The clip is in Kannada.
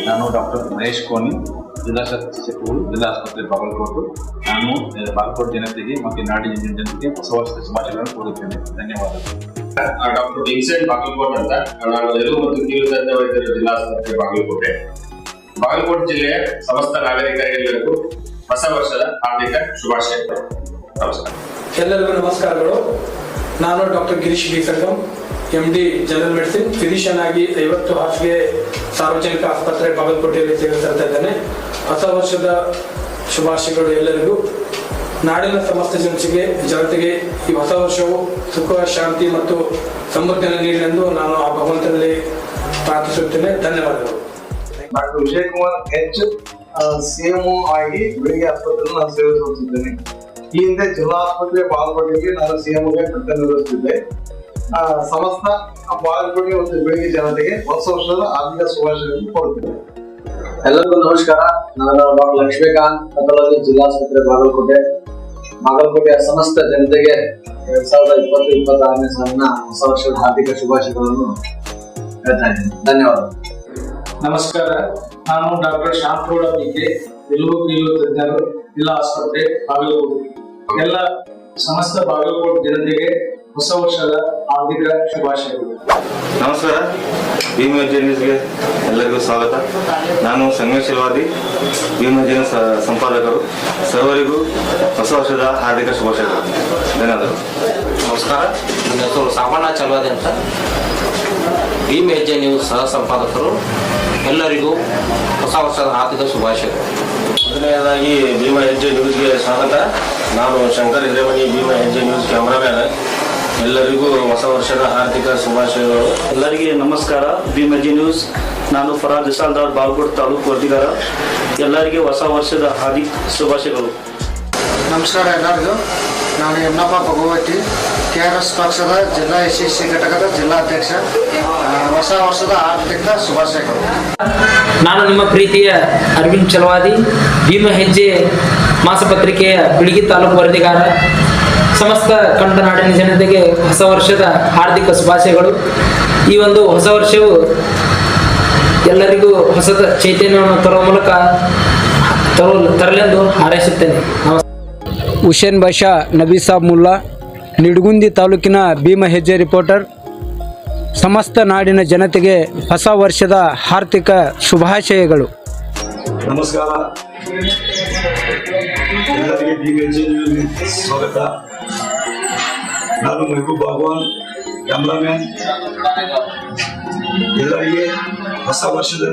ನಾನು ಡಾಕ್ಟರ್ ಮಹೇಶ್ ಕೋನಿ, ಜಿಲ್ಲಾ ಸಚಿವರು, ಜಿಲ್ಲಾ ಆಸ್ಪತ್ರೆ ಬಾಗಲಕೋಟೆ. ನಾನು ಬಾಗಲಕೋಟೆ ಜನತೆಗೆ ಮತ್ತು ನಾಡಿನ ಜನತೆಗೆ ಹೊಸ ವರ್ಷದ ಶುಭಾಶಯಗಳನ್ನು ಕೋರುತ್ತೇನೆ. ಧನ್ಯವಾದಗಳು. ಡಾಕ್ಟರ್ ವಿನ್ಸೆಂಟ್ ಬಾಗಲಕೋಟೆ ಅಂತ. ನಾನು ಎಲುಬು ಮತ್ತು ಕೀಲು ತಜ್ಞ ವೈದ್ಯರು, ಜಿಲ್ಲಾ ಆಸ್ಪತ್ರೆ ಬಾಗಲಕೋಟೆ. ಬಾಗಲಕೋಟೆ ಜಿಲ್ಲೆಯ ಸಮಸ್ತ ನಾಗರಿಕರಿಗೆಲ್ಲರಿಗೂ ಹೊಸ ವರ್ಷದ ಹಾರ್ದಿಕ ಶುಭಾಶಯಗಳು. ನಮಸ್ಕಾರ. ಎಲ್ಲರಿಗೂ ನಮಸ್ಕಾರಗಳು. ನಾನು doctor Girish B Sangam, MD general medicine, physician ಆಗಿ 50 ಹಾಸಿಗೆ ಸಾರ್ವಜನಿಕ ಆಸ್ಪತ್ರೆ ಬಾಗಲಕೋಟೆಯಲ್ಲಿ ಸೇವೆ ಸಲ್ಲಿಸ್ತಾ ಇದ್ದೇನೆ. ಹೊಸ ವರ್ಷದ ಶುಭಾಶಯಗಳು ಎಲ್ಲರಿಗೂ. ನಾಡಿನ ಸಮಸ್ತ ಜನತೆಗೆ ಈ ಹೊಸ ವರ್ಷವು ಸುಖ, ಶಾಂತಿ ಮತ್ತು ಸಮೃದ್ಧಿಯನ್ನು ನೀಡಲೆಂದು ನಾನು ಆ ಭಗವಂತನಲ್ಲಿ ಪ್ರಾರ್ಥಿಸುತ್ತೇನೆ. ಧನ್ಯವಾದಗಳು. Doctor Vijay Kumar H, CMO ಆಗಿ ಬೆಳಿಗ್ಗೆ ಆಸ್ಪತ್ರೆಯಲ್ಲಿ ನಾನು ಸೇವೆ ಸಲ್ಲಿಸುತ್ತೇನೆ. ಈ ಹಿಂದೆ ಜಿಲ್ಲಾ ಆಸ್ಪತ್ರೆ ಬಾಗಲಕೋಟೆಯಲ್ಲಿ ನಾನು CMO ಕರ್ತವ್ಯ ನಿರ್ವಹಿಸುತ್ತಿದ್ದೆ. ಸಮಸ್ತ ಬಾಗಲಕೋಟೆ ಮತ್ತು ಬೆಳಿಗ್ಗೆ ಜನತೆಗೆ ಹೊಸ ವರ್ಷದ ಆರ್ಥಿಕ ಶುಭಾಶಯಗಳನ್ನು ಕೋರುತ್ತೇನೆ. ಎಲ್ಲರಿಗೂ ನಮಸ್ಕಾರ. ನಾನು ಡಾಕ್ಟರ್ ಲಕ್ಷ್ಮೀಕಾಂತ್, ಪೆಥಾಲಜಿ, ಜಿಲ್ಲಾಸ್ಪತ್ರೆ ಬಾಗಲಕೋಟೆ. ಬಾಗಲಕೋಟೆಯ ಸಮಸ್ತ ಜನತೆಗೆ 2020-2026ನೇ ಸಾಲಿನ ಹೊಸ ವರ್ಷದ ಹಾರ್ದಿಕ ಶುಭಾಶಯಗಳನ್ನು ಹೇಳ್ತಾ ಇದ್ದೀನಿ. ಧನ್ಯವಾದ. ನಮಸ್ಕಾರ. ನಾನು ಡಾಕ್ಟರ್ ಶಾಂತಗೌಡ PK, ಎಲುಬು ಕೀಲು ತಜ್ಞರು, ಜಿಲ್ಲಾ ಆಸ್ಪತ್ರೆ ಬಾಗಲಕೋಟೆ. ಎಲ್ಲ ಸಮಸ್ತ ಬಾಗಲಕೋಟೆ ಜನತೆಗೆ ಹೊಸ ವರ್ಷದ ಹಾರ್ದಿಕ ಶುಭಾಶಯಗಳು. ನಮಸ್ಕಾರ. ಭೀಮಜೆ ನ್ಯೂಸ್ಗೆ ಎಲ್ಲರಿಗೂ ಸ್ವಾಗತ. ನಾನು ಸಂಗಮೇಶ್ವರವಾದಿ, ಭೀಮಜೆ ಸಂಪಾದಕರು. ಸರ್ವರಿಗೂ ಹೊಸ ವರ್ಷದ ಹಾರ್ದಿಕ ಶುಭಾಶಯಗಳು. ಧನ್ಯವಾದಗಳು. ನಮಸ್ಕಾರ. ನನ್ನ ಹೆಸರು ಸಾಮಣ್ಣ ಚಲವಾದಿ ಅಂತ, ಭೀಮ್ ಹೆಜ್ಜೆ ನ್ಯೂಸ್ ಸಹ ಸಂಪಾದಕರು. ಎಲ್ಲರಿಗೂ ಹೊಸ ವರ್ಷದ ಹಾರ್ದಿಕ ಶುಭಾಶಯಗಳು. ಮೊದಲನೇದಾಗಿ ಭೀಮ ಹೆಜ್ಜೆ ನ್ಯೂಸ್ಗೆ ಸ್ವಾಗತ. ನಾನು ಶಂಕರ್ ಹಿರೇಮಣಿ, ಭೀಮ ಹೆಜ್ಜೆ ನ್ಯೂಸ್ ಕ್ಯಾಮ್ರಾಮ್ಯಾನ್. ಎಲ್ಲರಿಗೂ ಹೊಸ ವರ್ಷದ ಹಾರ್ದಿಕ ಶುಭಾಶಯಗಳು. ಎಲ್ಲರಿಗೆ ನಮಸ್ಕಾರ. ಭೀಮ್ ಹೆಜ್ಜೆ ನ್ಯೂಸ್, ನಾನು ಫರಾಜ್ ಇಸಾಲ್ದಾರ್, ಬಾಗಲಕೋಟೆ ತಾಲೂಕು ವರದಿಗಾರ. ಎಲ್ಲರಿಗೆ ಹೊಸ ವರ್ಷದ ಹಾರ್ದಿಕ ಶುಭಾಶಯಗಳು. ನಮಸ್ಕಾರ ಎಲ್ಲರಿಗೂ. ನಾನು ಯಮನಪ್ಪ ಭಗವತಿ, KRS ಪಕ್ಷದ ಜಿಲ್ಲಾ SCC ಘಟಕದ ಜಿಲ್ಲಾಧ್ಯಕ್ಷ. ಹೊಸ ವರ್ಷದ ಹಾರ್ದಿಕ ಶುಭಾಶಯಗಳು. ನಾನು ನಿಮ್ಮ ಪ್ರೀತಿಯ ಅರವಿಂದ್ ಚಲವಾದಿ, ಭೀಮ ಹೆಜ್ಜೆ ಮಾಸಪತ್ರಿಕೆಯ ಬಿಳಿಗಿ ತಾಲೂಕು ವರದಿಗಾರ. ಸಮಸ್ತ ಕಂಠನಾಡಿನ ಜನತೆಗೆ ಹೊಸ ವರ್ಷದ ಹಾರ್ದಿಕ ಶುಭಾಶಯಗಳು. ಈ ಒಂದು ಹೊಸ ವರ್ಷವು ಎಲ್ಲರಿಗೂ ಹೊಸದ ಚೈತನ್ಯವನ್ನು ತರಲೆಂದು ಹಾರೈಸುತ್ತೇನೆ. ಹುಸೇನ್ ಬಾಷಾ, ನಬಿ ಸಾಬ್ ಮುಲ್ಲಾ, ನಿಡಗುಂದಿ ತಾಲೂಕಿನ ಭೀಮ ಹೆಜ್ಜೆ ರಿಪೋರ್ಟರ್. ಸಮಸ್ತ ನಾಡಿನ ಜನತೆಗೆ ಹೊಸ ವರ್ಷದ ಹಾರ್ದಿಕ ಶುಭಾಶಯಗಳು. ನಮಸ್ಕಾರ. ಎಲ್ಲರಿಗೆ ಭೀಮ್ ಹೆಜ್ಜೆ ನ್ಯೂಸ್ಗೆ ಸ್ವಾಗತ. ನಾನು ಮೆಹಬೂಬ್ ಭಗವಾನ್, ಕ್ಯಾಮ್ರಾಮ್ಯಾನ್. ಎಲ್ಲರಿಗೆ ಹೊಸ ವರ್ಷದ